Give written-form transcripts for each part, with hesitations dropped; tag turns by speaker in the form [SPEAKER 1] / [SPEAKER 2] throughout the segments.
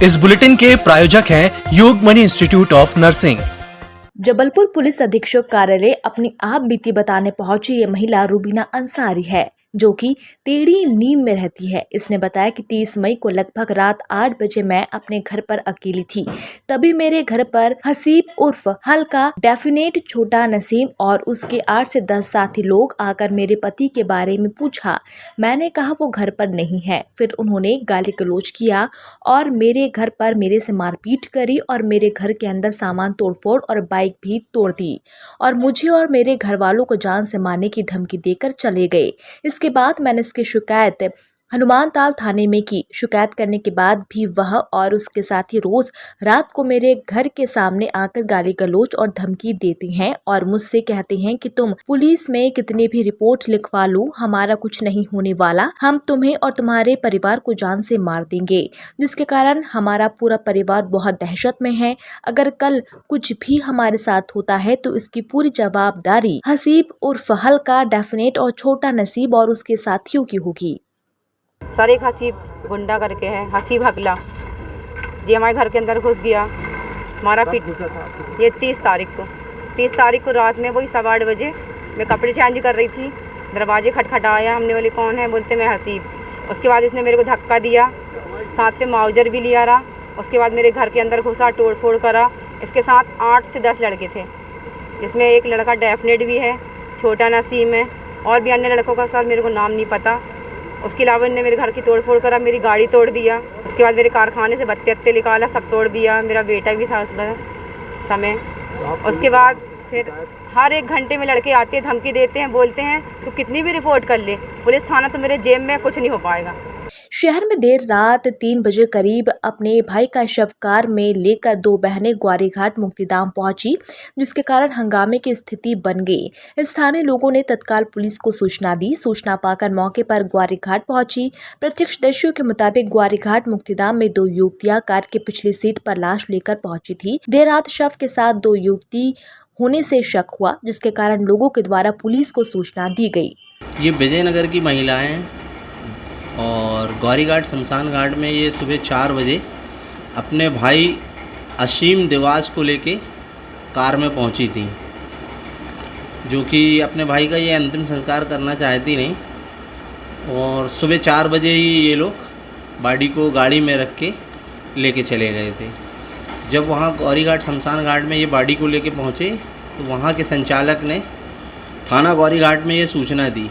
[SPEAKER 1] इस बुलेटिन के प्रायोजक हैं Yogmani institute of nursing.
[SPEAKER 2] Jabalpur police अधीक्षक कार्यालय अपनी आप बीती बताने पहुंची ये महिला रुबीना अंसारी है, जो कि टेढ़ी नींद में रहती है। इसने बताया कि 30 मई को लगभग रात 8 बजे मैं अपने घर पर अकेली थी। तभी मेरे घर पर हसीब उर्फ हल्का डेफिनेट छोटा नसीम और उसके 8 से 10 साथी लोग आकर मेरे पति के बारे में पूछा। मैंने कहा वो घर पर नहीं है। फिर उन्होंने गाली गलौज किया और मेरे घर पर मेरे से मारपीट करी और मेरे घर के अंदर सामान तोड़फोड़ और बाइक भी तोड़ दी और मुझे और मेरे घर वालों को जान से मारने की धमकी देकर चले गए। इसके बाद मैंने इसकी शिकायत हनुमान ताल थाने में की। शिकायत करने के बाद भी वह और उसके साथी रोज रात को मेरे घर के सामने आकर गाली गलौज और धमकी देते हैं और मुझसे कहते हैं कि तुम पुलिस में कितने भी रिपोर्ट लिखवा लो, हमारा कुछ नहीं होने वाला, हम तुम्हें और तुम्हारे परिवार को जान से मार देंगे, जिसके कारण हमारा पूरा परिवार बहुत दहशत में है। अगर कल कुछ भी हमारे साथ होता है तो इसकी पूरी जवाबदारी हसीब उर्फ हल्का डेफिनेट और छोटा नसीब और उसके साथियों की होगी।
[SPEAKER 3] सर एक हसीब गुंडा करके है, हसीब हकला जी, हमारे घर के अंदर घुस गया, मारा पीट। ये 30 तारीख को रात में वही 8:15 बजे मैं कपड़े चेंज कर रही थी, दरवाजे खटखटाया, हमने बोले कौन है, बोलते मैं हसीब। उसके बाद इसने मेरे को धक्का दिया, साथ पे माउजर भी लिया रहा। उसके बाद मेरे घर के अंदर घुसा, तोड़ फोड़ करा। इसके साथ 8 से 10 लड़के थे, जिसमें एक लड़का डेफिनेट भी है, छोटा नसीम है और भी अन्य लड़कों का सर मेरे को नाम नहीं पता। उसके अलावा इन्होंने मेरे घर की तोड़फोड़ करा, मेरी गाड़ी तोड़ दिया। उसके बाद मेरे कारखाने से बत्ते निकाला, सब तोड़ दिया। मेरा बेटा भी था उस समय। उसके बाद फिर हर 1 घंटे में लड़के आते हैं, धमकी देते हैं, बोलते हैं तू कितनी भी रिपोर्ट कर ले, पुलिस थाना तो मेरे जेब में कुछ नहीं हो पाएगा।
[SPEAKER 2] शहर में देर रात 3 बजे करीब अपने भाई का शव कार में लेकर 2 बहनें ग्वारीघाट मुक्तिधाम पहुंची, जिसके कारण हंगामे की स्थिति बन गई। स्थानीय लोगों ने तत्काल पुलिस को सूचना दी। सूचना पाकर मौके पर ग्वारीघाट पहुंची। प्रत्यक्षदर्शियों के मुताबिक ग्वारीघाट मुक्तिधाम में 2 युवतियां कार की पिछली सीट पर लाश लेकर पहुंची थी। देर रात शव के साथ 2 युवती होने से शक हुआ, जिसके कारण लोगों के द्वारा पुलिस को सूचना दी गई।
[SPEAKER 4] ये विजयनगर की महिलाएं और गौरीघाट शमशान घाट में ये सुबह 4 बजे अपने भाई असीम देवास को लेके कार में पहुंची थी, जो कि अपने भाई का ये अंतिम संस्कार करना चाहती नहीं। और सुबह 4 बजे ही ये लोग बॉडी को गाड़ी में रख के लेके चले गए थे। जब वहाँ गौरीघाट शमशान घाट में ये बॉडी को लेके पहुँचे तो वहाँ के संचालक ने थाना गौरीघाट में ये सूचना दी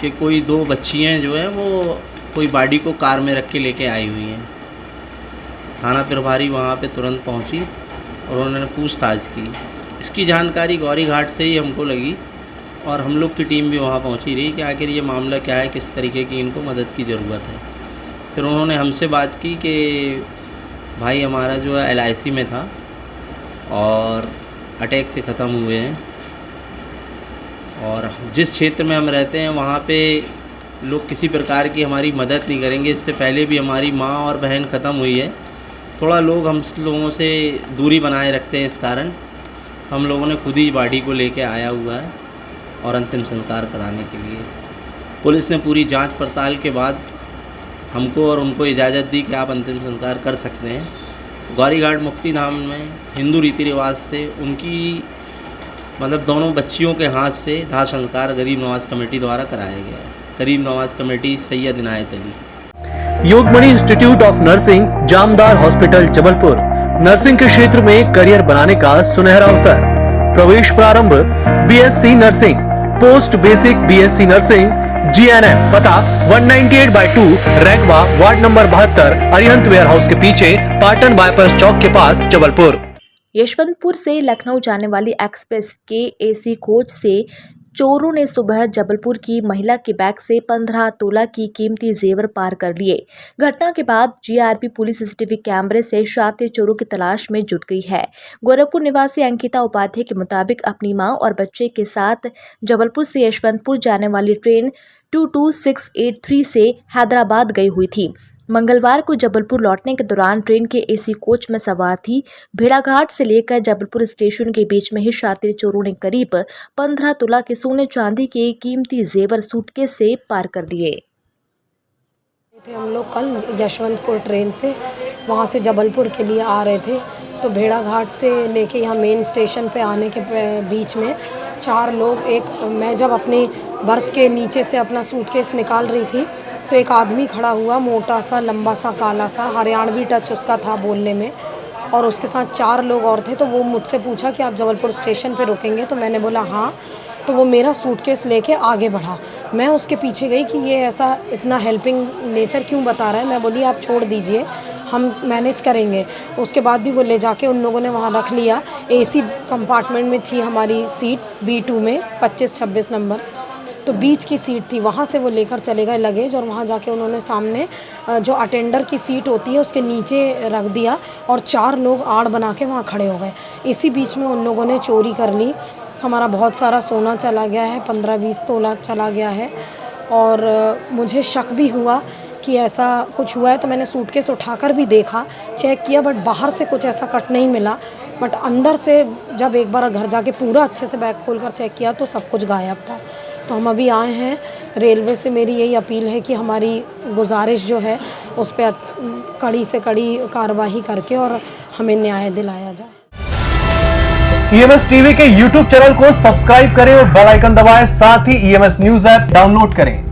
[SPEAKER 4] कि कोई 2 बच्चियाँ जो हैं वो कोई बॉडी को कार में रख के लेके आई हुई हैं। थाना प्रभारी वहाँ पे तुरंत पहुँची और उन्होंने पूछताछ की। इसकी जानकारी गौरीघाट से ही हमको लगी और हम लोग की टीम भी वहाँ पहुँची रही कि आखिर ये मामला क्या है, किस तरीके की इनको मदद की ज़रूरत है। फिर उन्होंने हमसे बात की कि भाई हमारा जो है LIC में था और अटैक से ख़त्म हुए हैं और जिस क्षेत्र में हम रहते हैं वहाँ पे लोग किसी प्रकार की हमारी मदद नहीं करेंगे। इससे पहले भी हमारी माँ और बहन ख़त्म हुई है। थोड़ा लोग हम लोगों से दूरी बनाए रखते हैं, इस कारण हम लोगों ने खुद ही बॉडी को लेके आया हुआ है और अंतिम संस्कार कराने के लिए। पुलिस ने पूरी जांच पड़ताल के बाद हमको और उनको इजाज़त दी कि आप अंतिम संस्कार कर सकते हैं। गौरीघाट मुक्तिधाम में हिंदू रीति रिवाज से उनकी मतलब दोनों बच्चियों के हाथ से दाह संस्कार गरीब नवाज कमेटी द्वारा कराया गया है। Garib Nawaz committee Syed Inayat Ali.
[SPEAKER 1] Yogmani institute of nursing, Jamdar hospital, Jabalpur. Nursing के क्षेत्र में करियर बनाने का सुनहरा अवसर। प्रवेश प्रारंभ BSc nursing, post basic BSc nursing, GNM। पता 198/2 Raigwa, ward number 72, Arihant warehouse के पीछे, पाटन बाईपास चौक के पास, जबलपुर।
[SPEAKER 2] यशवंतपुर से लखनऊ जाने वाली एक्सप्रेस के AC कोच से चोरों ने सुबह जबलपुर की महिला के बैग से 15 तोला की कीमती जेवर पार कर लिए। घटना के बाद GRP पुलिस CCTV कैमरे से शातिर चोरों की तलाश में जुट गई है। गोरखपुर निवासी अंकिता उपाध्याय के मुताबिक अपनी मां और बच्चे के साथ जबलपुर से यशवंतपुर जाने वाली ट्रेन 22683 से हैदराबाद गई हुई थी। मंगलवार को जबलपुर लौटने के दौरान ट्रेन के AC कोच में सवार थी। भेड़ाघाट से लेकर जबलपुर स्टेशन के बीच में ही शातिर चोरों ने करीब 15 तोला के सोने चांदी के कीमती जेवर सूटकेस से पार कर दिए।
[SPEAKER 5] हम लोग कल यशवंतपुर ट्रेन से वहाँ से जबलपुर के लिए आ रहे थे। तो भेड़ा घाट से लेके यहाँ मेन स्टेशन पे आने के बीच में 4 लोग, मैं जब अपनी बर्थ के नीचे से अपना सूटकेस निकाल रही थी तो एक आदमी खड़ा हुआ, मोटा सा, लंबा सा, काला सा, हरियाणवी टच उसका था बोलने में, और उसके साथ 4 लोग और थे। तो वो मुझसे पूछा कि आप जबलपुर स्टेशन पे रुकेंगे? तो मैंने बोला हाँ। तो वो मेरा सूटकेस लेके आगे बढ़ा। मैं उसके पीछे गई कि ये ऐसा इतना हेल्पिंग नेचर क्यों बता रहा है। मैं बोली आप छोड़ दीजिए, हम मैनेज करेंगे। उसके बाद भी वो ले जाके उन लोगों ने वहाँ रख लिया। एसी कंपार्टमेंट में थी हमारी सीट B2 में 25-26 नंबर, तो बीच की सीट थी, वहाँ से वो लेकर चले गए लगेज, और वहाँ जाके उन्होंने सामने जो अटेंडर की सीट होती है उसके नीचे रख दिया, और 4 लोग आड़ बना के वहाँ खड़े हो गए। इसी बीच में उन लोगों ने चोरी कर ली। हमारा बहुत सारा सोना चला गया है, 15-20 तोला चला गया है, और मुझे शक भी हुआ कि ऐसा कुछ हुआ है। तो मैंने सूटकेस उठाकर भी देखा, चेक किया, बट बाहर से कुछ ऐसा कट नहीं मिला। बट अंदर से जब एक बार घर जाके पूरा अच्छे से बैग खोलकर चेक किया तो सब कुछ गायब था। तो हम अभी आए हैं। रेलवे से मेरी यही अपील है कि हमारी गुजारिश जो है उस पर कड़ी से कड़ी कार्रवाई करके और हमें न्याय दिलाया जाए।
[SPEAKER 1] EMS टीवी के YouTube चैनल को सब्सक्राइब करें और बेल आइकन दबाएं, साथ ही EMS न्यूज ऐप डाउनलोड करें।